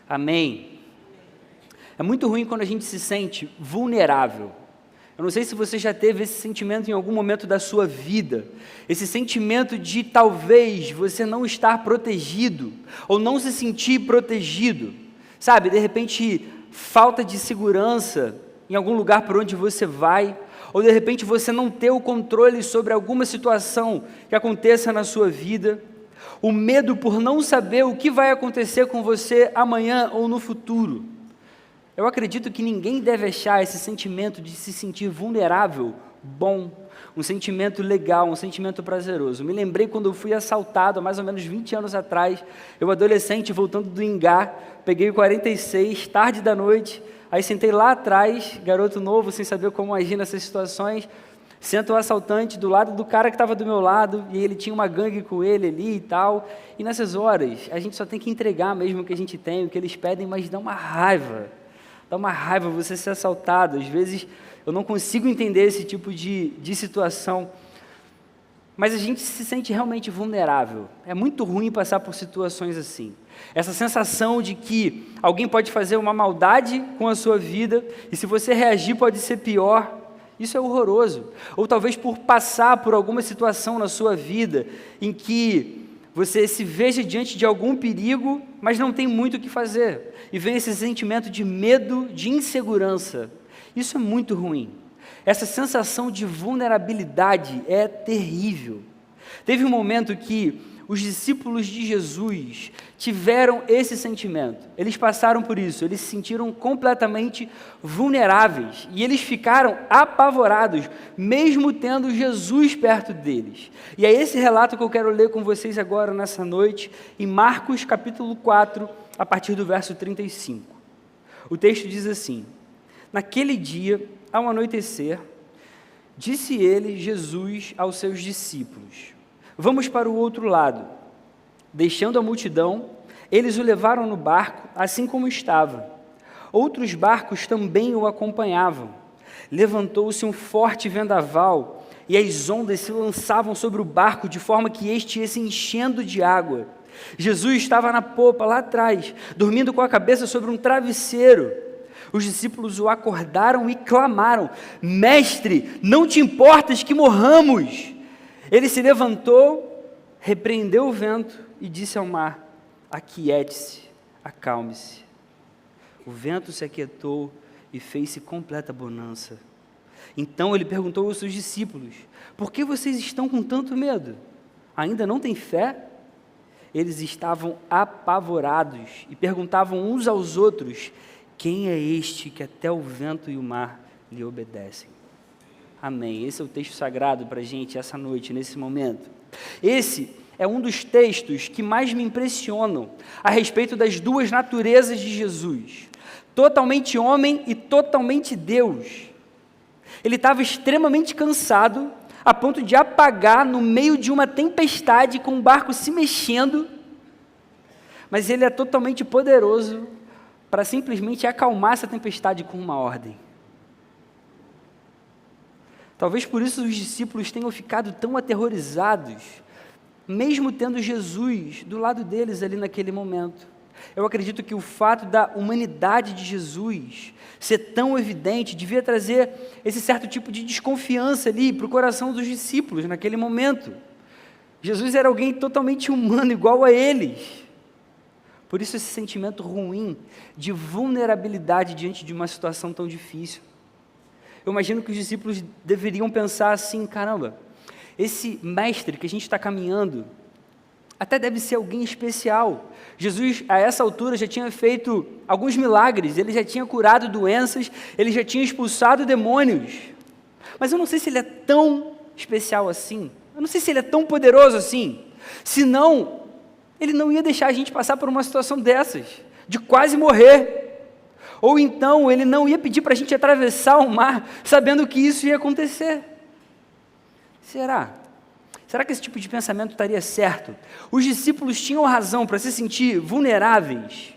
Amém. É muito ruim quando a gente se sente vulnerável. Eu não sei se você já teve esse sentimento em algum momento da sua vida, esse sentimento de talvez você não estar protegido, ou não se sentir protegido, sabe, de repente falta de segurança em algum lugar por onde você vai, ou de repente você não ter o controle sobre alguma situação que aconteça na sua vida, o medo por não saber o que vai acontecer com você amanhã ou no futuro. Eu acredito que ninguém deve achar esse sentimento de se sentir vulnerável bom, um sentimento legal, um sentimento prazeroso. Me lembrei quando eu fui assaltado, há mais ou menos 20 anos atrás, eu adolescente, voltando do Ingá, peguei o 46, tarde da noite, aí sentei lá atrás, garoto novo, sem saber como agir nessas situações, senta o assaltante do lado do cara que estava do meu lado, e ele tinha uma gangue com ele ali e tal, e nessas horas, a gente só tem que entregar mesmo o que a gente tem, o que eles pedem, mas dá uma raiva você ser assaltado. Às vezes eu não consigo entender esse tipo de situação, mas a gente se sente realmente vulnerável. É muito ruim passar por situações assim. Essa sensação de que alguém pode fazer uma maldade com a sua vida, e se você reagir pode ser pior, isso é horroroso. Ou talvez por passar por alguma situação na sua vida, em que você se veja diante de algum perigo, mas não tem muito o que fazer. E vem esse sentimento de medo, de insegurança. Isso é muito ruim. Essa sensação de vulnerabilidade é terrível. Teve um momento que os discípulos de Jesus tiveram esse sentimento. Eles passaram por isso, eles se sentiram completamente vulneráveis. E eles ficaram apavorados, mesmo tendo Jesus perto deles. E é esse relato que eu quero ler com vocês agora, nessa noite, em Marcos capítulo 4, a partir do verso 35. O texto diz assim: naquele dia, ao anoitecer, disse ele, Jesus, aos seus discípulos: vamos para o outro lado. Deixando a multidão, eles o levaram no barco, assim como estava. Outros barcos também o acompanhavam. Levantou-se um forte vendaval, e as ondas se lançavam sobre o barco, de forma que este ia se enchendo de água. Jesus estava na popa, lá atrás, dormindo com a cabeça sobre um travesseiro. Os discípulos o acordaram e clamaram: mestre, não te importas que morramos? Ele se levantou, repreendeu o vento e disse ao mar: aquiete-se, acalme-se. O vento se aquietou e fez-se completa bonança. Então ele perguntou aos seus discípulos: por que vocês estão com tanto medo? Ainda não têm fé? Eles estavam apavorados e perguntavam uns aos outros: quem é este que até o vento e o mar lhe obedecem? Amém. Esse é o texto sagrado para a gente essa noite, nesse momento. Esse é um dos textos que mais me impressionam a respeito das duas naturezas de Jesus. Totalmente homem e totalmente Deus. Ele estava extremamente cansado, a ponto de apagar no meio de uma tempestade com o barco se mexendo, mas ele é totalmente poderoso para simplesmente acalmar essa tempestade com uma ordem. Talvez por isso os discípulos tenham ficado tão aterrorizados, mesmo tendo Jesus do lado deles ali naquele momento. Eu acredito que o fato da humanidade de Jesus ser tão evidente devia trazer esse certo tipo de desconfiança ali para o coração dos discípulos naquele momento. Jesus era alguém totalmente humano, igual a eles. Por isso esse sentimento ruim de vulnerabilidade diante de uma situação tão difícil. Eu imagino que os discípulos deveriam pensar assim: caramba, esse mestre que a gente está caminhando até deve ser alguém especial. Jesus, a essa altura, já tinha feito alguns milagres, ele já tinha curado doenças, ele já tinha expulsado demônios. Mas eu não sei se ele é tão especial assim, eu não sei se ele é tão poderoso assim. Senão, ele não ia deixar a gente passar por uma situação dessas, de quase morrer. Ou então, ele não ia pedir para a gente atravessar o mar, sabendo que isso ia acontecer. Será? Será que esse tipo de pensamento estaria certo? Os discípulos tinham razão para se sentir vulneráveis?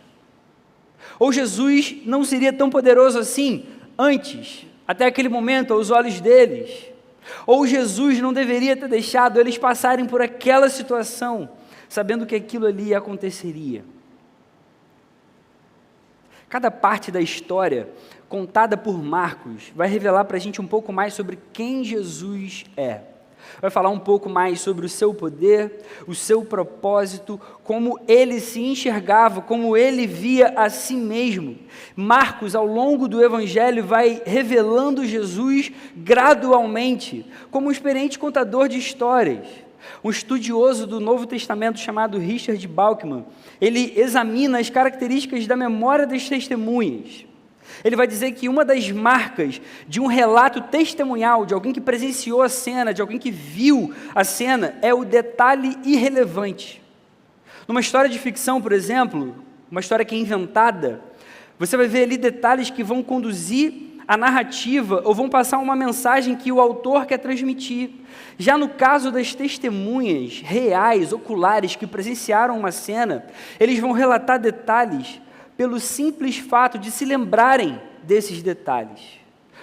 Ou Jesus não seria tão poderoso assim antes, até aquele momento, aos olhos deles? Ou Jesus não deveria ter deixado eles passarem por aquela situação, sabendo que aquilo ali aconteceria? Cada parte da história contada por Marcos vai revelar para a gente um pouco mais sobre quem Jesus é. Vai falar um pouco mais sobre o seu poder, o seu propósito, como ele se enxergava, como ele via a si mesmo. Marcos, ao longo do Evangelho, vai revelando Jesus gradualmente, como um experiente contador de histórias. Um estudioso do Novo Testamento chamado Richard Bauckham, ele examina as características da memória das testemunhas. Ele vai dizer que uma das marcas de um relato testemunhal, de alguém que presenciou a cena, de alguém que viu a cena, é o detalhe irrelevante. Numa história de ficção, por exemplo, uma história que é inventada, você vai ver ali detalhes que vão conduzir a narrativa ou vão passar uma mensagem que o autor quer transmitir. Já no caso das testemunhas reais, oculares, que presenciaram uma cena, eles vão relatar detalhes pelo simples fato de se lembrarem desses detalhes.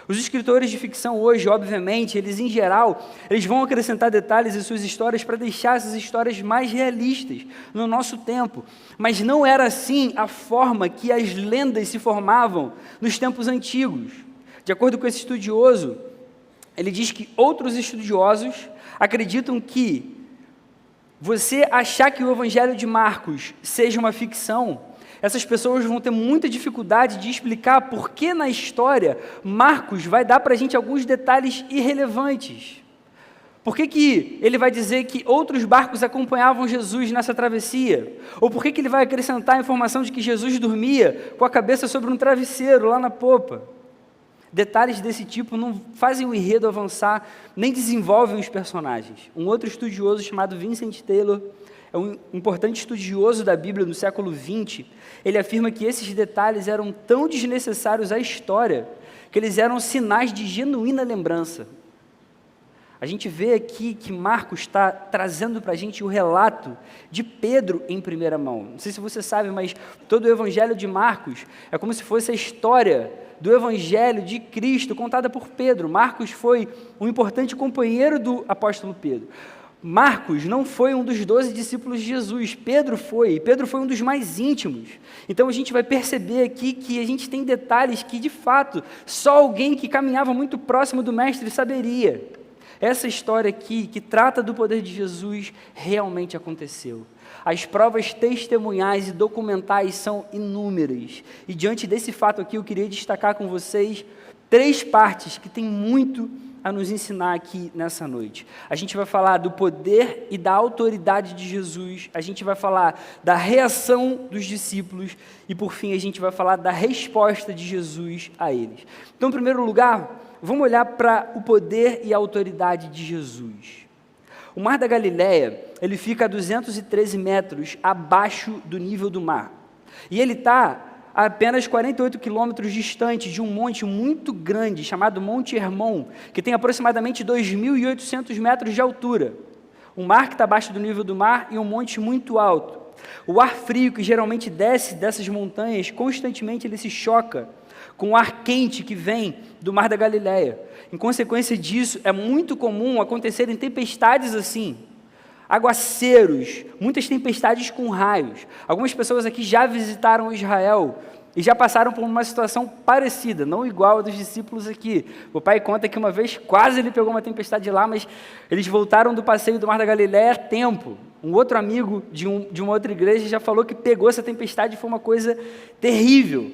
Os escritores de ficção hoje, obviamente, eles em geral, eles vão acrescentar detalhes em suas histórias para deixar essas histórias mais realistas no nosso tempo. Mas não era assim a forma que as lendas se formavam nos tempos antigos. De acordo com esse estudioso, ele diz que outros estudiosos acreditam que você achar que o Evangelho de Marcos seja uma ficção, essas pessoas vão ter muita dificuldade de explicar por que na história Marcos vai dar para a gente alguns detalhes irrelevantes. Por que ele vai dizer que outros barcos acompanhavam Jesus nessa travessia? Ou por que ele vai acrescentar a informação de que Jesus dormia com a cabeça sobre um travesseiro lá na popa? Detalhes desse tipo não fazem o enredo avançar, nem desenvolvem os personagens. Um outro estudioso chamado Vincent Taylor, é um importante estudioso da Bíblia no século XX, ele afirma que esses detalhes eram tão desnecessários à história, que eles eram sinais de genuína lembrança. A gente vê aqui que Marcos está trazendo para a gente o relato de Pedro em primeira mão. Não sei se você sabe, mas todo o Evangelho de Marcos é como se fosse a história do Evangelho de Cristo contada por Pedro. Marcos foi um importante companheiro do apóstolo Pedro. Marcos não foi um dos 12 discípulos de Jesus, Pedro foi um dos mais íntimos. Então a gente vai perceber aqui que a gente tem detalhes que, de fato, só alguém que caminhava muito próximo do Mestre saberia. Essa história aqui, que trata do poder de Jesus, realmente aconteceu. As provas testemunhais e documentais são inúmeras. E diante desse fato aqui, eu queria destacar com vocês 3 partes que têm muito a nos ensinar aqui nessa noite. A gente vai falar do poder e da autoridade de Jesus, a gente vai falar da reação dos discípulos e, por fim, a gente vai falar da resposta de Jesus a eles. Então, em primeiro lugar, vamos olhar para o poder e a autoridade de Jesus. O Mar da Galileia, ele fica a 213 metros abaixo do nível do mar. E ele está a apenas 48 quilômetros distante de um monte muito grande, chamado Monte Hermon, que tem aproximadamente 2.800 metros de altura. Um mar que está abaixo do nível do mar e um monte muito alto. O ar frio que geralmente desce dessas montanhas, constantemente ele se choca com o ar quente que vem do Mar da Galileia. Em consequência disso, é muito comum acontecerem tempestades assim, aguaceiros, muitas tempestades com raios. Algumas pessoas aqui já visitaram Israel e já passaram por uma situação parecida, não igual a dos discípulos aqui. O pai conta que uma vez quase ele pegou uma tempestade lá, mas eles voltaram do passeio do Mar da Galileia a tempo. Um outro amigo de uma outra igreja já falou que pegou essa tempestade e foi uma coisa terrível.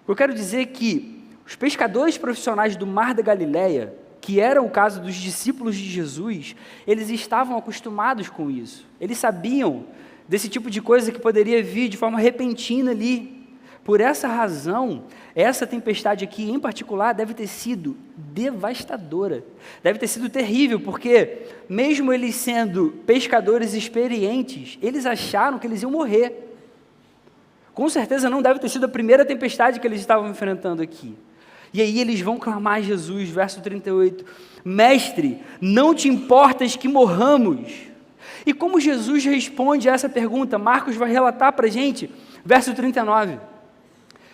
Eu quero dizer que os pescadores profissionais do Mar da Galileia, que era o caso dos discípulos de Jesus, eles estavam acostumados com isso. Eles sabiam desse tipo de coisa que poderia vir de forma repentina ali. Por essa razão, essa tempestade aqui em particular deve ter sido devastadora. Deve ter sido terrível, porque mesmo eles sendo pescadores experientes, eles acharam que eles iam morrer. Com certeza não deve ter sido a primeira tempestade que eles estavam enfrentando aqui. E aí eles vão clamar a Jesus, verso 38, Mestre, não te importas que morramos? E como Jesus responde a essa pergunta? Marcos vai relatar para a gente, verso 39.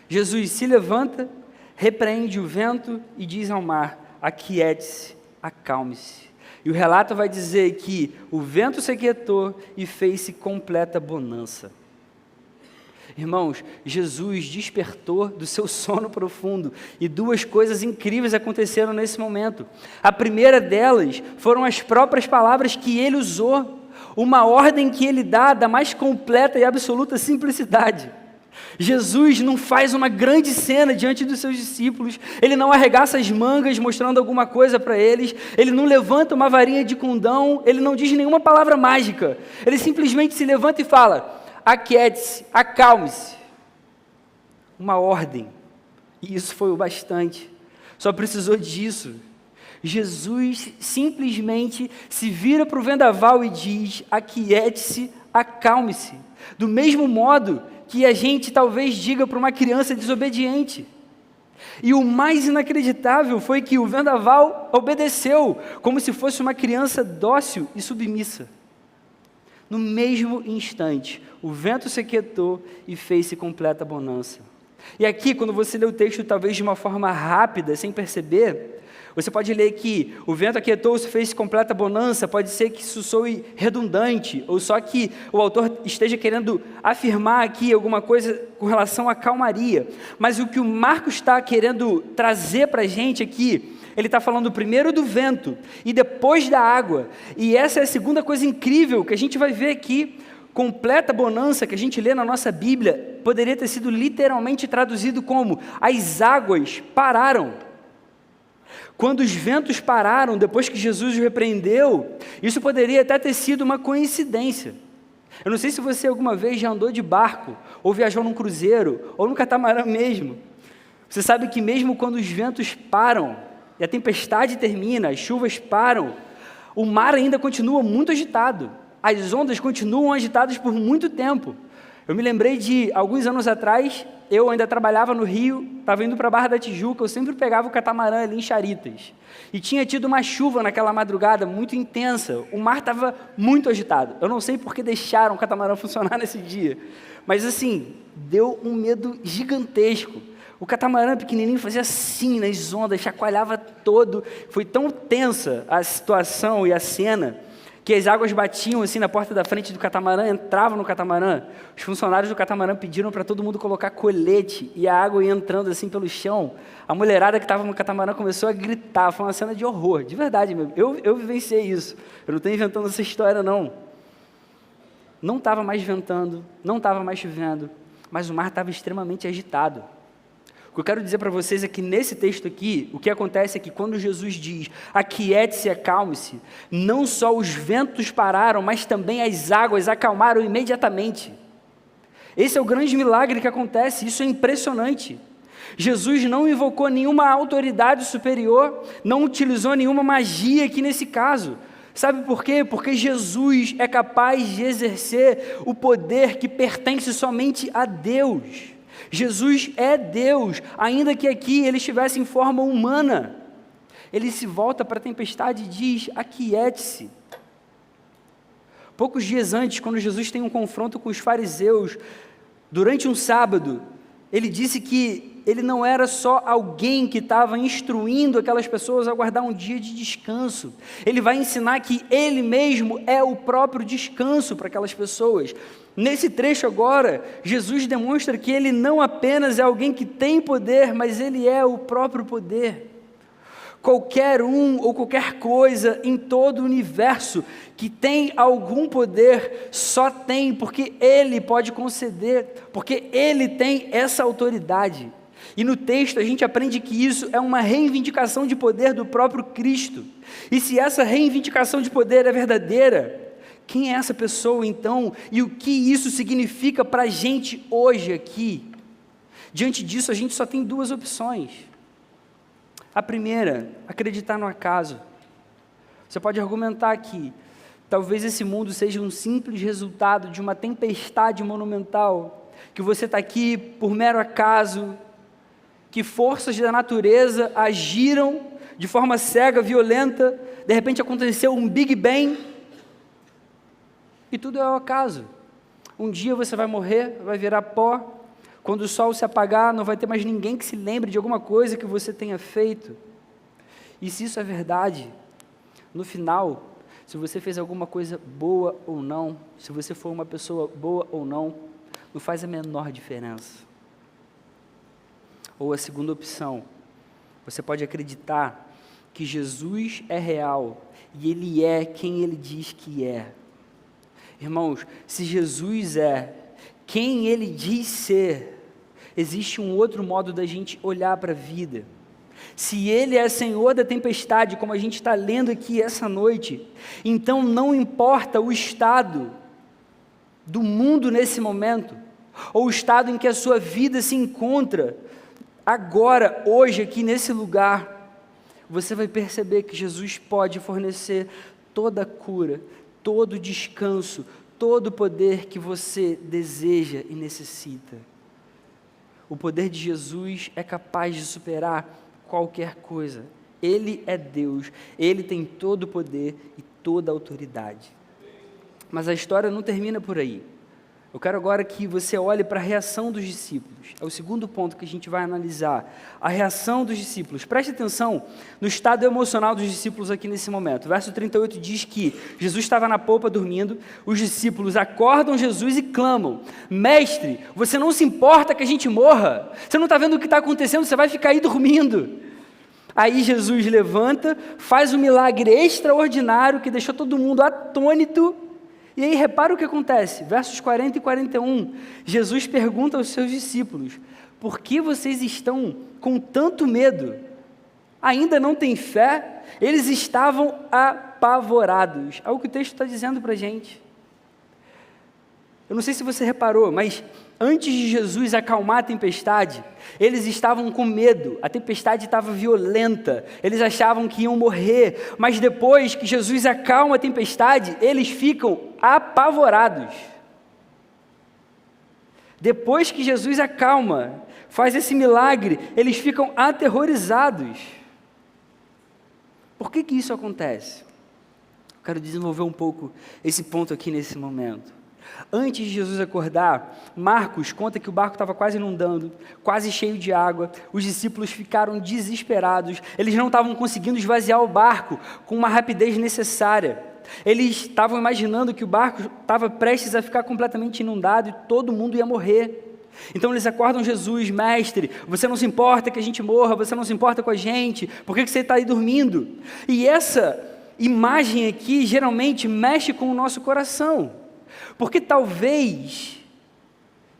Jesus se levanta, repreende o vento e diz ao mar, aquiete-se, acalme-se. E o relato vai dizer que o vento se aquietou e fez-se completa bonança. Irmãos, Jesus despertou do seu sono profundo e duas coisas incríveis aconteceram nesse momento. A primeira delas foram as próprias palavras que ele usou, uma ordem que ele dá da mais completa e absoluta simplicidade. Jesus não faz uma grande cena diante dos seus discípulos, ele não arregaça as mangas mostrando alguma coisa para eles, ele não levanta uma varinha de condão, ele não diz nenhuma palavra mágica, ele simplesmente se levanta e fala: aquiete-se, acalme-se. Uma ordem. E isso foi o bastante. Só precisou disso. Jesus simplesmente se vira para o vendaval e diz: aquiete-se, acalme-se. Do mesmo modo que a gente talvez diga para uma criança desobediente. E o mais inacreditável foi que o vendaval obedeceu, como se fosse uma criança dócil e submissa. No mesmo instante, o vento se aquietou e fez-se completa bonança. E aqui, quando você lê o texto talvez de uma forma rápida, sem perceber, você pode ler que o vento aquietou-se, fez-se completa bonança, pode ser que isso soe redundante, ou só que o autor esteja querendo afirmar aqui alguma coisa com relação à calmaria. Mas o que o Marcos está querendo trazer para a gente aqui, ele está falando primeiro do vento e depois da água. E essa é a segunda coisa incrível que a gente vai ver aqui. Completa bonança, que a gente lê na nossa Bíblia, poderia ter sido literalmente traduzido como: as águas pararam. Quando os ventos pararam, depois que Jesus os repreendeu, isso poderia até ter sido uma coincidência. Eu não sei se você alguma vez já andou de barco, ou viajou num cruzeiro, ou num catamarã mesmo. Você sabe que mesmo quando os ventos param, e a tempestade termina, as chuvas param, o mar ainda continua muito agitado. As ondas continuam agitadas por muito tempo. Eu me lembrei de, alguns anos atrás, eu ainda trabalhava no Rio, estava indo para a Barra da Tijuca, eu sempre pegava o catamarã ali em Charitas. E tinha tido uma chuva naquela madrugada muito intensa, o mar estava muito agitado. Eu não sei por que deixaram o catamarã funcionar nesse dia, mas assim, deu um medo gigantesco. O catamarã pequenininho fazia assim nas ondas, chacoalhava todo. Foi tão tensa a situação e a cena, que as águas batiam assim na porta da frente do catamarã, entravam no catamarã. Os funcionários do catamarã pediram para todo mundo colocar colete, e a água ia entrando assim pelo chão. A mulherada que estava no catamarã começou a gritar, foi uma cena de horror, de verdade mesmo. Eu vivenciei isso, eu não estou inventando essa história não. Não estava mais ventando, não estava mais chovendo, mas o mar estava extremamente agitado. O que eu quero dizer para vocês é que nesse texto aqui, o que acontece é que quando Jesus diz: aquiete-se, acalme-se, não só os ventos pararam, mas também as águas acalmaram imediatamente. Esse é o grande milagre que acontece, isso é impressionante. Jesus não invocou nenhuma autoridade superior, não utilizou nenhuma magia aqui nesse caso. Sabe por quê? Porque Jesus é capaz de exercer o poder que pertence somente a Deus. Jesus é Deus, ainda que aqui ele estivesse em forma humana. Ele se volta para a tempestade e diz: aquiete-se. Poucos dias antes, quando Jesus tem um confronto com os fariseus, durante um sábado, ele disse que ele não era só alguém que estava instruindo aquelas pessoas a guardar um dia de descanso. Ele vai ensinar que ele mesmo é o próprio descanso para aquelas pessoas. Nesse trecho agora, Jesus demonstra que ele não apenas é alguém que tem poder, mas ele é o próprio poder. Qualquer um ou qualquer coisa em todo o universo que tem algum poder, só tem porque ele pode conceder, porque ele tem essa autoridade. E no texto a gente aprende que isso é uma reivindicação de poder do próprio Cristo. E se essa reivindicação de poder é verdadeira, quem é essa pessoa então? E o que isso significa para a gente hoje aqui? Diante disso a gente só tem duas opções. A primeira, acreditar no acaso. Você pode argumentar que talvez esse mundo seja um simples resultado de uma tempestade monumental, que você está aqui por mero acaso, que forças da natureza agiram de forma cega, violenta, de repente aconteceu um Big Bang, e tudo é ao acaso. Um dia você vai morrer, vai virar pó, quando o sol se apagar, não vai ter mais ninguém que se lembre de alguma coisa que você tenha feito. E se isso é verdade, no final, se você fez alguma coisa boa ou não, se você for uma pessoa boa ou não, não faz a menor diferença. Ou a segunda opção, você pode acreditar que Jesus é real e Ele é quem Ele diz que é. Irmãos, se Jesus é quem Ele diz ser, existe um outro modo da gente olhar para a vida. Se Ele é Senhor da tempestade, como a gente está lendo aqui essa noite, então não importa o estado do mundo nesse momento, ou o estado em que a sua vida se encontra, agora, hoje, aqui nesse lugar, você vai perceber que Jesus pode fornecer toda a cura, todo o descanso, todo o poder que você deseja e necessita. O poder de Jesus é capaz de superar qualquer coisa. Ele é Deus, Ele tem todo o poder e toda a autoridade. Mas a história não termina por aí. Eu quero agora que você olhe para a reação dos discípulos. É o segundo ponto que a gente vai analisar. A reação dos discípulos. Preste atenção no estado emocional dos discípulos aqui nesse momento. O verso 38 diz que Jesus estava na polpa dormindo, os discípulos acordam Jesus e clamam: Mestre, você não se importa que a gente morra? Você não está vendo o que está acontecendo? Você vai ficar aí dormindo. Aí Jesus levanta, faz um milagre extraordinário que deixou todo mundo atônito. E aí repara o que acontece, versos 40 e 41, Jesus pergunta aos seus discípulos: por que vocês estão com tanto medo? Ainda não têm fé? Eles estavam apavorados. É o que o texto está dizendo para a gente. Eu não sei se você reparou, mas antes de Jesus acalmar a tempestade, eles estavam com medo, a tempestade estava violenta, eles achavam que iam morrer, mas depois que Jesus acalma a tempestade, eles ficam apavorados. Depois que Jesus acalma, faz esse milagre, eles ficam aterrorizados. Por que isso acontece? Eu quero desenvolver um pouco esse ponto aqui nesse momento. Antes de Jesus acordar, Marcos conta que o barco estava quase inundando, quase cheio de água, os discípulos ficaram desesperados, eles não estavam conseguindo esvaziar o barco com uma rapidez necessária. Eles estavam imaginando que o barco estava prestes a ficar completamente inundado e todo mundo ia morrer. Então eles acordam Jesus: Mestre, você não se importa que a gente morra, você não se importa com a gente, por que você está aí dormindo? E essa imagem aqui geralmente mexe com o nosso coração. Porque talvez,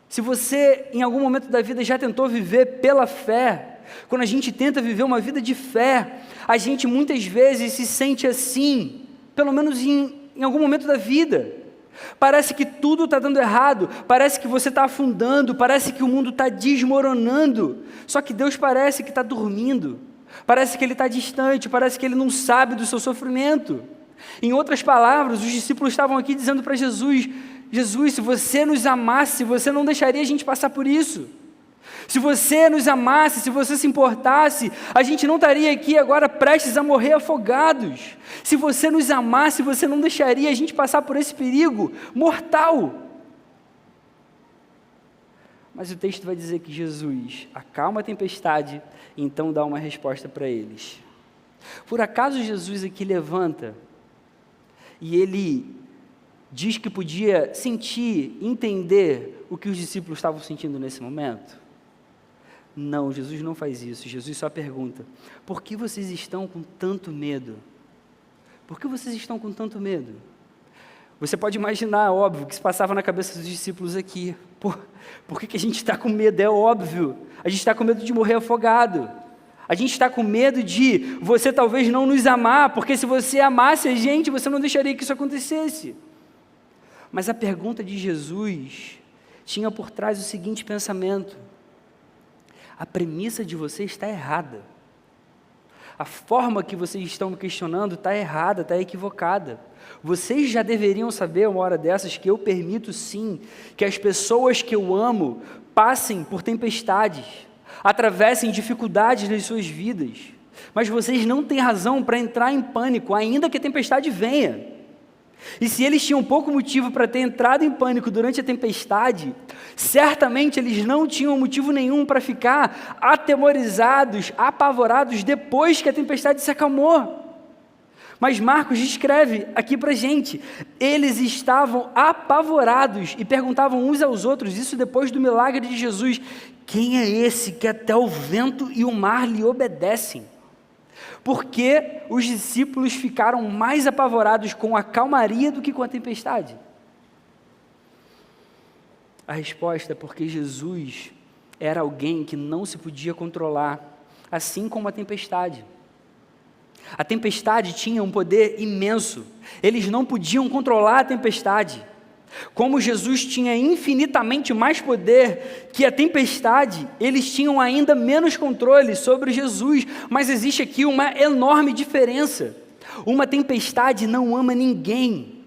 se você em algum momento da vida já tentou viver pela fé, quando a gente tenta viver uma vida de fé, a gente muitas vezes se sente assim, pelo menos em algum momento da vida. Parece que tudo está dando errado, parece que você está afundando, parece que o mundo está desmoronando, só que Deus parece que está dormindo, parece que Ele está distante, parece que Ele não sabe do seu sofrimento. Em outras palavras, os discípulos estavam aqui dizendo para Jesus: Jesus, se você nos amasse, você não deixaria a gente passar por isso. Se você nos amasse, se você se importasse, a gente não estaria aqui agora prestes a morrer afogados. Se você nos amasse, você não deixaria a gente passar por esse perigo mortal. Mas o texto vai dizer que Jesus acalma a tempestade e então dá uma resposta para eles. Por acaso Jesus aqui levanta e ele diz que podia sentir, entender o que os discípulos estavam sentindo nesse momento? Não, Jesus não faz isso. Jesus só pergunta: por que vocês estão com tanto medo? Por que vocês estão com tanto medo? Você pode imaginar, óbvio, que se passava na cabeça dos discípulos aqui. Por que a gente está com medo? É óbvio. A gente está com medo de morrer afogado. A gente está com medo de você talvez não nos amar, porque se você amasse a gente, você não deixaria que isso acontecesse. Mas a pergunta de Jesus tinha por trás o seguinte pensamento: a premissa de vocês está errada. A forma que vocês estão me questionando está errada, está equivocada. Vocês já deveriam saber, uma hora dessas, que eu permito sim que as pessoas que eu amo passem por tempestades, atravessem dificuldades nas suas vidas, mas vocês não têm razão para entrar em pânico, ainda que a tempestade venha. E se eles tinham pouco motivo para ter entrado em pânico durante a tempestade, certamente eles não tinham motivo nenhum para ficar atemorizados, apavorados depois que a tempestade se acalmou. Mas Marcos descreve aqui para a gente, eles estavam apavorados e perguntavam uns aos outros, isso depois do milagre de Jesus, quem é esse que até o vento e o mar lhe obedecem? Porque os discípulos ficaram mais apavorados com a calmaria do que com a tempestade. A resposta é porque Jesus era alguém que não se podia controlar, assim como a tempestade. A tempestade tinha um poder imenso, eles não podiam controlar a tempestade. Como Jesus tinha infinitamente mais poder que a tempestade, eles tinham ainda menos controle sobre Jesus, mas existe aqui uma enorme diferença. Uma tempestade não ama ninguém.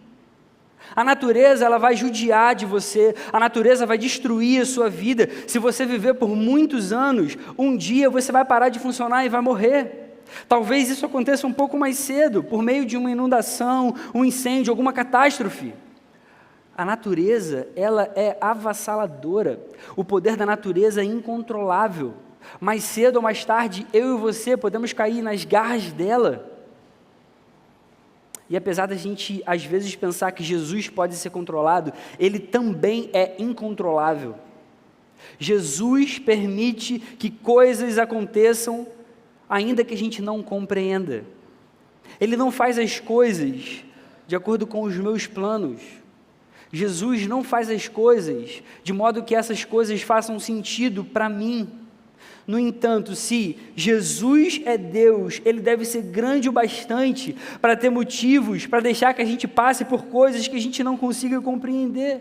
A natureza, ela vai judiar de você, a natureza vai destruir a sua vida. Se você viver por muitos anos, um dia você vai parar de funcionar e vai morrer. Talvez isso aconteça um pouco mais cedo, por meio de uma inundação, um incêndio, alguma catástrofe. A natureza, ela é avassaladora. O poder da natureza é incontrolável. Mais cedo ou mais tarde, eu e você podemos cair nas garras dela. E apesar da gente, às vezes, pensar que Jesus pode ser controlado, ele também é incontrolável. Jesus permite que coisas aconteçam, ainda que a gente não compreenda. Ele não faz as coisas de acordo com os meus planos. Jesus não faz as coisas de modo que essas coisas façam sentido para mim. No entanto, se Jesus é Deus, Ele deve ser grande o bastante para ter motivos, para deixar que a gente passe por coisas que a gente não consiga compreender.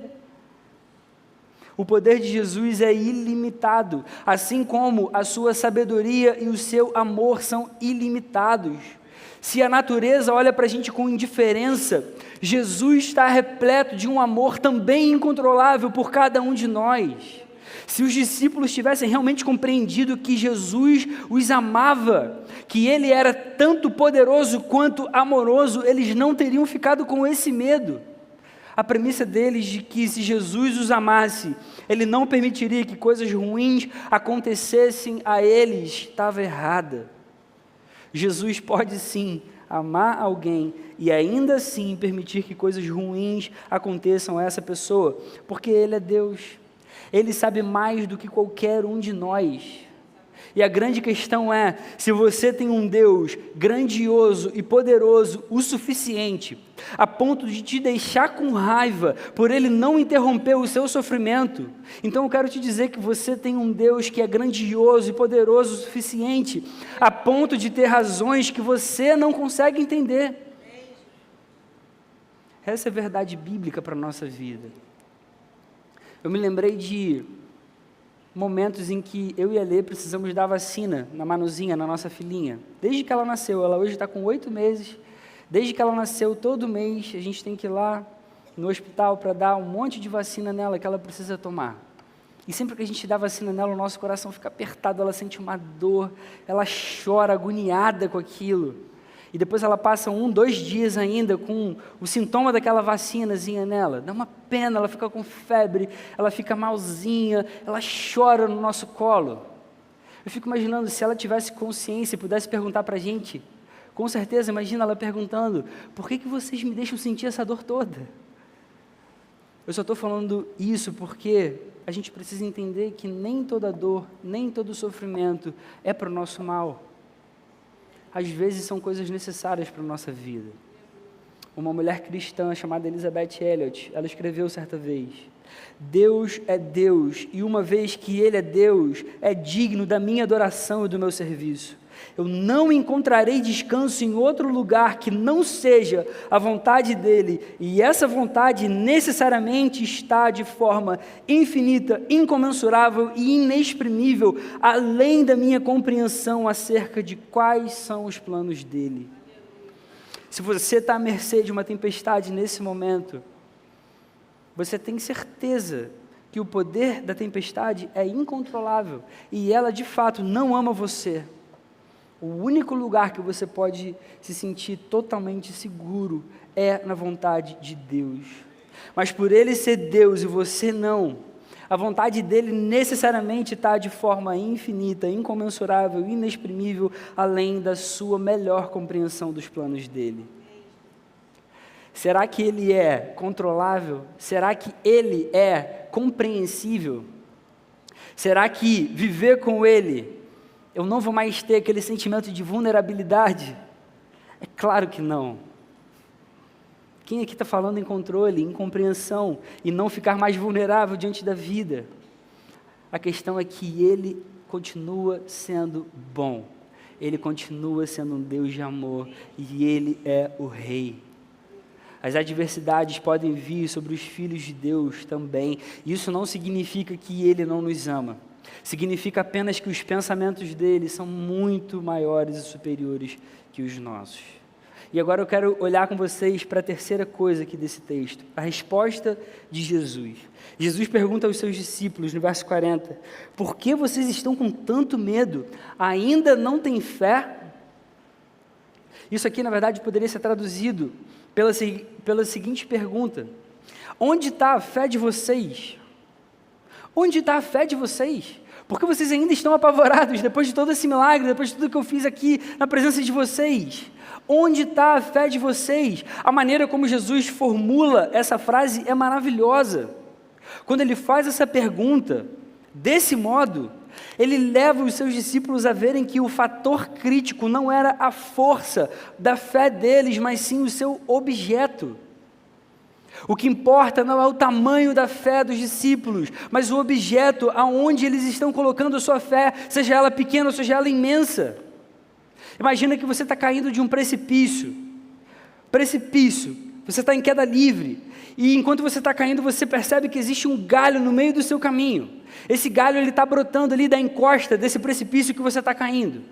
O poder de Jesus é ilimitado, assim como a sua sabedoria e o seu amor são ilimitados. Se a natureza olha para a gente com indiferença, Jesus está repleto de um amor também incontrolável por cada um de nós. Se os discípulos tivessem realmente compreendido que Jesus os amava, que Ele era tanto poderoso quanto amoroso, eles não teriam ficado com esse medo. A premissa deles de que se Jesus os amasse, Ele não permitiria que coisas ruins acontecessem a eles, estava errada. Jesus pode sim amar alguém e ainda assim permitir que coisas ruins aconteçam a essa pessoa, porque Ele é Deus. Ele sabe mais do que qualquer um de nós. E a grande questão é, se você tem um Deus grandioso e poderoso o suficiente, a ponto de te deixar com raiva, por Ele não interromper o seu sofrimento, então eu quero te dizer que você tem um Deus que é grandioso e poderoso o suficiente, a ponto de ter razões que você não consegue entender. Essa é a verdade bíblica para a nossa vida. Eu me lembrei de momentos em que eu e a Lê precisamos dar vacina na Manuzinha, na nossa filhinha. Desde que ela nasceu, ela hoje está com 8 meses, desde que ela nasceu, todo mês a gente tem que ir lá no hospital para dar um monte de vacina nela que ela precisa tomar. E sempre que a gente dá vacina nela, o nosso coração fica apertado, ela sente uma dor, ela chora agoniada com aquilo. E depois ela passa 1, 2 dias ainda com o sintoma daquela vacinazinha nela. Dá uma pena, ela fica com febre, ela fica malzinha, ela chora no nosso colo. Eu fico imaginando se ela tivesse consciência e pudesse perguntar para a gente, com certeza, imagina ela perguntando, por que vocês me deixam sentir essa dor toda? Eu só estou falando isso porque a gente precisa entender que nem toda dor, nem todo sofrimento é para o nosso mal. Às vezes são coisas necessárias para a nossa vida. Uma mulher cristã chamada Elizabeth Elliot, ela escreveu certa vez, Deus é Deus, e uma vez que Ele é Deus, é digno da minha adoração e do meu serviço. Eu não encontrarei descanso em outro lugar que não seja a vontade dEle, e essa vontade necessariamente está de forma infinita, incomensurável e inexprimível, além da minha compreensão acerca de quais são os planos dEle. Se você está à mercê de uma tempestade nesse momento, você tem certeza que o poder da tempestade é incontrolável, e ela de fato não ama você. O único lugar que você pode se sentir totalmente seguro é na vontade de Deus. Mas por Ele ser Deus e você não, a vontade dEle necessariamente está de forma infinita, incomensurável, inexprimível, além da sua melhor compreensão dos planos dEle. Será que ele é controlável? Será que ele é compreensível? Será que viver com ele, eu não vou mais ter aquele sentimento de vulnerabilidade? É claro que não. Quem aqui está falando em controle, em compreensão, e não ficar mais vulnerável diante da vida? A questão é que ele continua sendo bom, ele continua sendo um Deus de amor, e ele é o Rei. As adversidades podem vir sobre os filhos de Deus também. Isso não significa que ele não nos ama. Significa apenas que os pensamentos dele são muito maiores e superiores que os nossos. E agora eu quero olhar com vocês para a terceira coisa aqui desse texto, a resposta de Jesus. Jesus pergunta aos seus discípulos, no verso 40, por que vocês estão com tanto medo? Ainda não têm fé? Isso aqui, na verdade, poderia ser traduzido pela seguinte pergunta: onde está a fé de vocês? Onde está a fé de vocês? Por que vocês ainda estão apavorados depois de todo esse milagre, depois de tudo que eu fiz aqui na presença de vocês? Onde está a fé de vocês? A maneira como Jesus formula essa frase é maravilhosa. Quando ele faz essa pergunta, desse modo, ele leva os seus discípulos a verem que o fator crítico não era a força da fé deles, mas sim o seu objeto. O que importa não é o tamanho da fé dos discípulos, mas o objeto aonde eles estão colocando a sua fé, seja ela pequena ou seja ela imensa. Imagina que você está caindo de um precipício, você está em queda livre, e enquanto você está caindo, você percebe que existe um galho no meio do seu caminho. Esse galho está brotando ali da encosta desse precipício que você está caindo.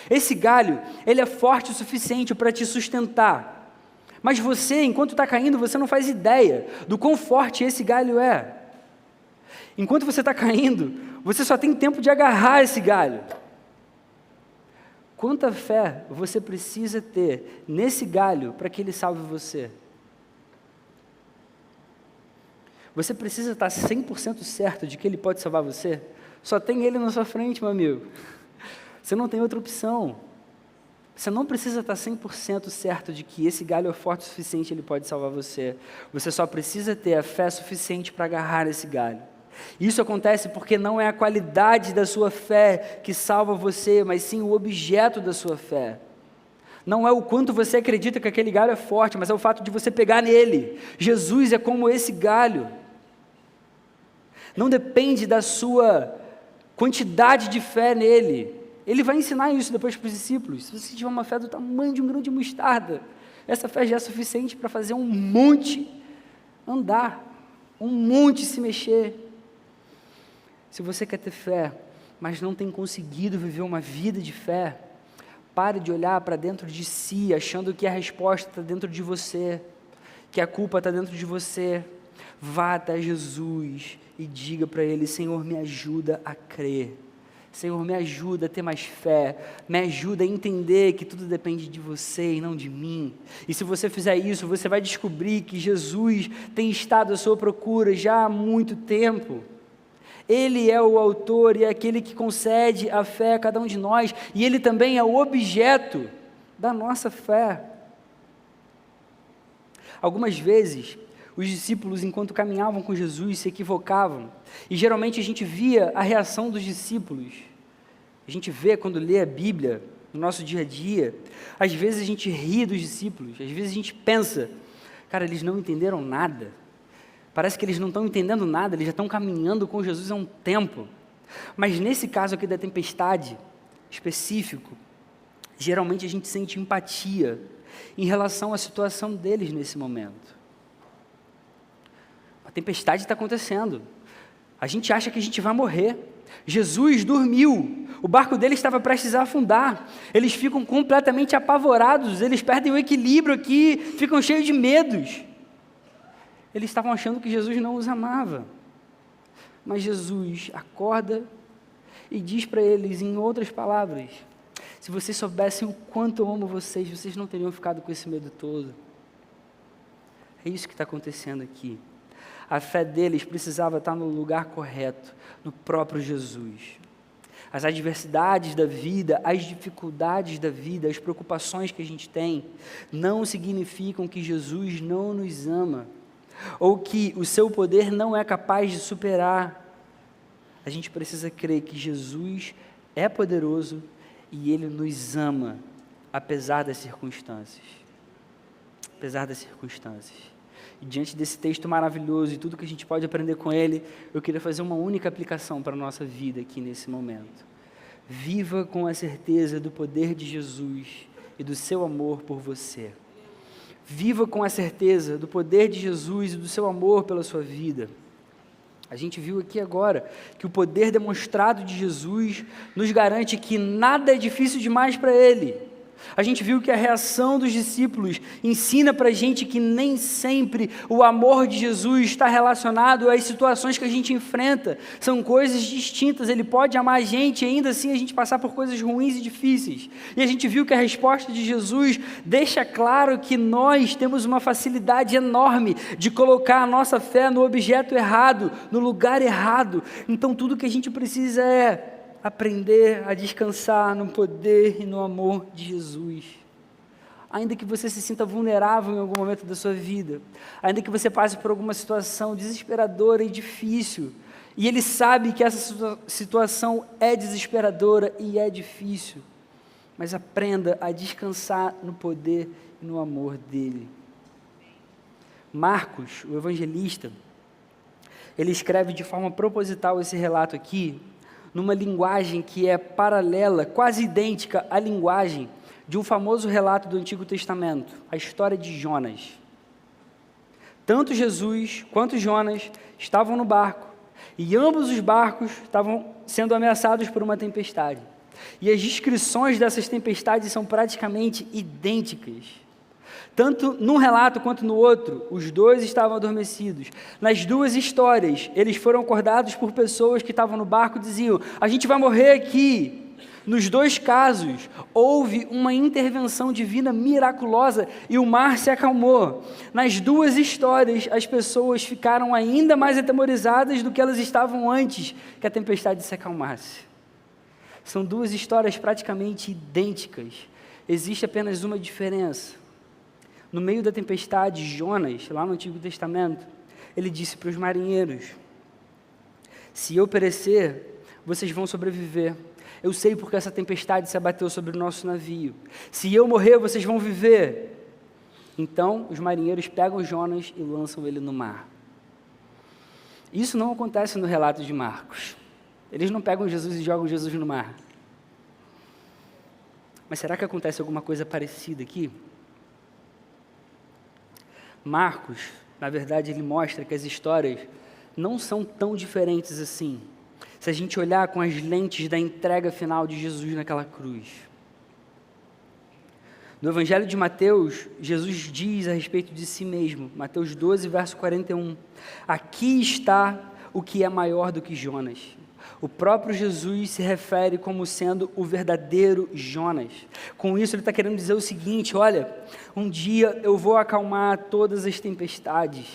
Esse galho, ele é forte o suficiente para te sustentar, mas você, enquanto está caindo, você não faz ideia do quão forte esse galho é. Enquanto você está caindo, você só tem tempo de agarrar esse galho. Quanta fé você precisa ter nesse galho para que ele salve você? Você precisa estar 100% certo de que ele pode salvar você? Só tem ele na sua frente, meu amigo. Você não tem outra opção. Você não precisa estar 100% certo de que esse galho é forte o suficiente, ele pode salvar você. Você só precisa ter a fé suficiente para agarrar esse galho. Isso acontece porque não é a qualidade da sua fé que salva você, mas sim o objeto da sua fé. Não é o quanto você acredita que aquele galho é forte, mas é o fato de você pegar nele. Jesus é como esse galho. Não depende da sua quantidade de fé nele. Ele vai ensinar isso depois para os discípulos. Se você tiver uma fé do tamanho de um grão de mostarda, essa fé já é suficiente para fazer um monte andar, um monte se mexer. Se você quer ter fé, mas não tem conseguido viver uma vida de fé, pare de olhar para dentro de si, achando que a resposta está dentro de você, que a culpa está dentro de você. Vá até Jesus e diga para Ele: Senhor, me ajuda a crer. Senhor, me ajuda a ter mais fé, me ajuda a entender que tudo depende de você e não de mim. E se você fizer isso, você vai descobrir que Jesus tem estado à sua procura já há muito tempo. Ele é o autor e é aquele que concede a fé a cada um de nós, e Ele também é o objeto da nossa fé. Algumas vezes, os discípulos, enquanto caminhavam com Jesus, se equivocavam, e geralmente a gente via a reação dos discípulos. A gente vê quando lê a Bíblia, no nosso dia a dia, às vezes a gente ri dos discípulos, às vezes a gente pensa, cara, eles não entenderam nada. Parece que eles não estão entendendo nada, eles já estão caminhando com Jesus há um tempo. Mas nesse caso aqui da tempestade específico, geralmente a gente sente empatia em relação à situação deles nesse momento. A tempestade está acontecendo. A gente acha que a gente vai morrer. Jesus dormiu. O barco deles estava prestes a afundar. Eles ficam completamente apavorados, eles perdem o equilíbrio aqui, ficam cheios de medos. Eles estavam achando que Jesus não os amava. Mas Jesus acorda e diz para eles, em outras palavras: se vocês soubessem o quanto eu amo vocês, vocês não teriam ficado com esse medo todo. É isso que está acontecendo aqui. A fé deles precisava estar no lugar correto, no próprio Jesus. As adversidades da vida, as dificuldades da vida, as preocupações que a gente tem, não significam que Jesus não nos ama, ou que o seu poder não é capaz de superar. A gente precisa crer que Jesus é poderoso e Ele nos ama, apesar das circunstâncias. Apesar das circunstâncias. E diante desse texto maravilhoso e tudo que a gente pode aprender com ele, eu queria fazer uma única aplicação para a nossa vida aqui nesse momento. Viva com a certeza do poder de Jesus e do seu amor por você. Viva com a certeza do poder de Jesus e do seu amor pela sua vida. A gente viu aqui agora que o poder demonstrado de Jesus nos garante que nada é difícil demais para Ele. A gente viu que a reação dos discípulos ensina para a gente que nem sempre o amor de Jesus está relacionado às situações que a gente enfrenta. São coisas distintas. Ele pode amar a gente e ainda assim a gente passar por coisas ruins e difíceis. E a gente viu que a resposta de Jesus deixa claro que nós temos uma facilidade enorme de colocar a nossa fé no objeto errado, no lugar errado. Então tudo que a gente precisa é aprender a descansar no poder e no amor de Jesus. Ainda que você se sinta vulnerável em algum momento da sua vida, ainda que você passe por alguma situação desesperadora e difícil, e Ele sabe que essa situação é desesperadora e é difícil, mas aprenda a descansar no poder e no amor dEle. Marcos, o evangelista, ele escreve de forma proposital esse relato aqui, numa linguagem que é paralela, quase idêntica à linguagem de um famoso relato do Antigo Testamento, a história de Jonas. Tanto Jesus quanto Jonas estavam no barco, e ambos os barcos estavam sendo ameaçados por uma tempestade. E as descrições dessas tempestades são praticamente idênticas. Tanto num relato quanto no outro, os dois estavam adormecidos. Nas duas histórias, eles foram acordados por pessoas que estavam no barco e diziam: a gente vai morrer aqui. Nos dois casos, houve uma intervenção divina miraculosa e o mar se acalmou. Nas duas histórias, as pessoas ficaram ainda mais atemorizadas do que elas estavam antes que a tempestade se acalmasse. São duas histórias praticamente idênticas. Existe apenas uma diferença. No meio da tempestade, Jonas, lá no Antigo Testamento, ele disse para os marinheiros: se eu perecer, vocês vão sobreviver. Eu sei porque essa tempestade se abateu sobre o nosso navio. Se eu morrer, vocês vão viver. Então, os marinheiros pegam Jonas e lançam ele no mar. Isso não acontece no relato de Marcos. Eles não pegam Jesus e jogam Jesus no mar. Mas será que acontece alguma coisa parecida aqui? Marcos, na verdade, ele mostra que as histórias não são tão diferentes assim, se a gente olhar com as lentes da entrega final de Jesus naquela cruz. No Evangelho de Mateus, Jesus diz a respeito de si mesmo, Mateus 12, verso 41, aqui está o que é maior do que Jonas. O próprio Jesus se refere como sendo o verdadeiro Jonas. Com isso ele está querendo dizer o seguinte: olha, um dia eu vou acalmar todas as tempestades,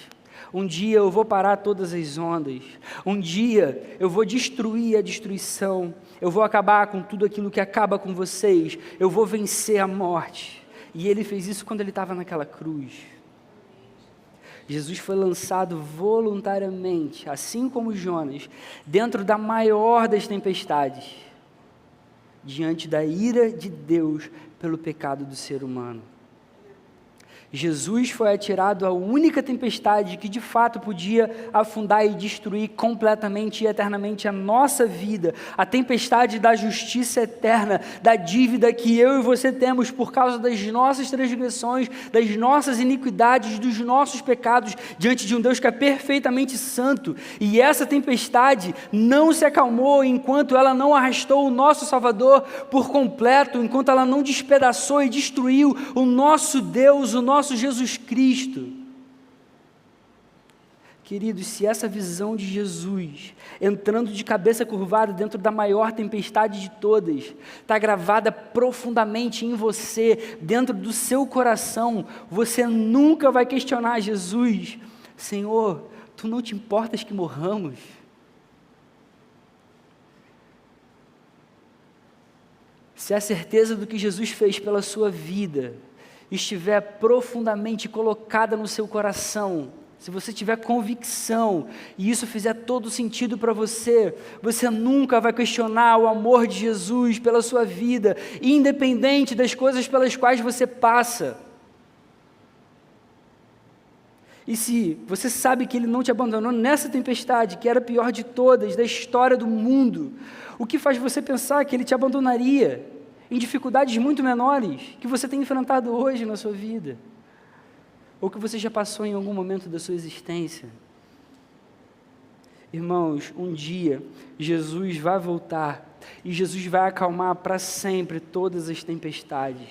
um dia eu vou parar todas as ondas, um dia eu vou destruir a destruição, eu vou acabar com tudo aquilo que acaba com vocês, eu vou vencer a morte. E ele fez isso quando ele estava naquela cruz. Jesus foi lançado voluntariamente, assim como Jonas, dentro da maior das tempestades, diante da ira de Deus pelo pecado do ser humano. Jesus foi atirado à única tempestade que de fato podia afundar e destruir completamente e eternamente a nossa vida, a tempestade da justiça eterna, da dívida que eu e você temos por causa das nossas transgressões, das nossas iniquidades, dos nossos pecados, diante de um Deus que é perfeitamente santo. E essa tempestade não se acalmou enquanto ela não arrastou o nosso Salvador por completo, enquanto ela não despedaçou e destruiu o nosso Deus, o nosso Jesus Cristo. Queridos, se essa visão de Jesus, entrando de cabeça curvada dentro da maior tempestade de todas, está gravada profundamente em você, dentro do seu coração, você nunca vai questionar Jesus: Senhor, Tu não te importas que morramos? se a certeza do que Jesus fez pela sua vida estiver profundamente colocada no seu coração, se você tiver convicção e isso fizer todo sentido para você, você nunca vai questionar o amor de Jesus pela sua vida, independente das coisas pelas quais você passa. E se você sabe que Ele não te abandonou nessa tempestade, que era a pior de todas, da história do mundo, o que faz você pensar que Ele te abandonaria em dificuldades muito menores que você tem enfrentado hoje na sua vida? Ou que você já passou em algum momento da sua existência? Irmãos, um dia Jesus vai voltar e Jesus vai acalmar para sempre todas as tempestades.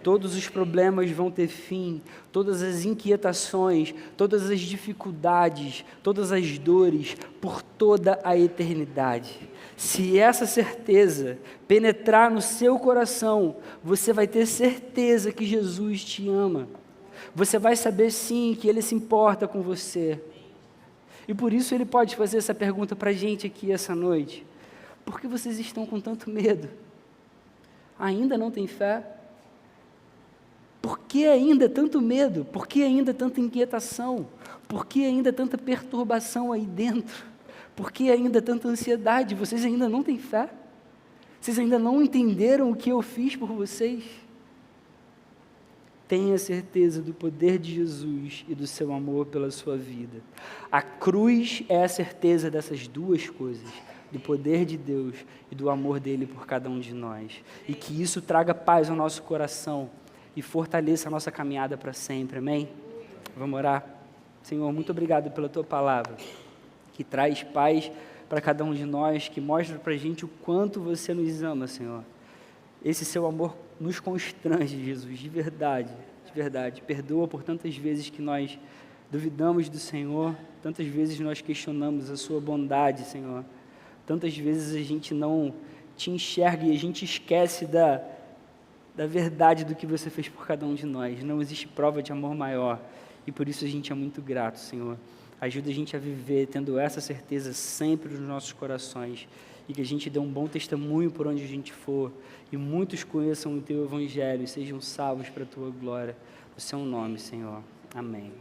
Todos os problemas vão ter fim, todas as inquietações, todas as dificuldades, todas as dores, por toda a eternidade. Se essa certeza penetrar no seu coração, você vai ter certeza que Jesus te ama. Você vai saber sim que Ele se importa com você. E por isso Ele pode fazer essa pergunta para a gente aqui essa noite. Por que vocês estão com tanto medo? Ainda não tem fé? Por que ainda tanto medo? Por que ainda tanta inquietação? Por que ainda tanta perturbação aí dentro? Por que ainda tanta ansiedade? Vocês ainda não têm fé? Vocês ainda não entenderam o que eu fiz por vocês? Tenha certeza do poder de Jesus e do seu amor pela sua vida. A cruz é a certeza dessas duas coisas, do poder de Deus e do amor dele por cada um de nós. E que isso traga paz ao nosso coração e fortaleça a nossa caminhada para sempre, amém? Vamos orar? Senhor, muito obrigado pela tua palavra, que traz paz para cada um de nós, que mostra para a gente o quanto você nos ama, Senhor. Esse seu amor nos constrange, Jesus, de verdade, de verdade. Perdoa por tantas vezes que nós duvidamos do Senhor, tantas vezes nós questionamos a sua bondade, Senhor. Tantas vezes a gente não te enxerga e a gente esquece da verdade do que você fez por cada um de nós. Não existe prova de amor maior e por isso a gente é muito grato, Senhor. Ajuda a gente a viver tendo essa certeza sempre nos nossos corações e que a gente dê um bom testemunho por onde a gente for e muitos conheçam o Teu Evangelho e sejam salvos para a Tua glória. O Seu nome, Senhor. Amém.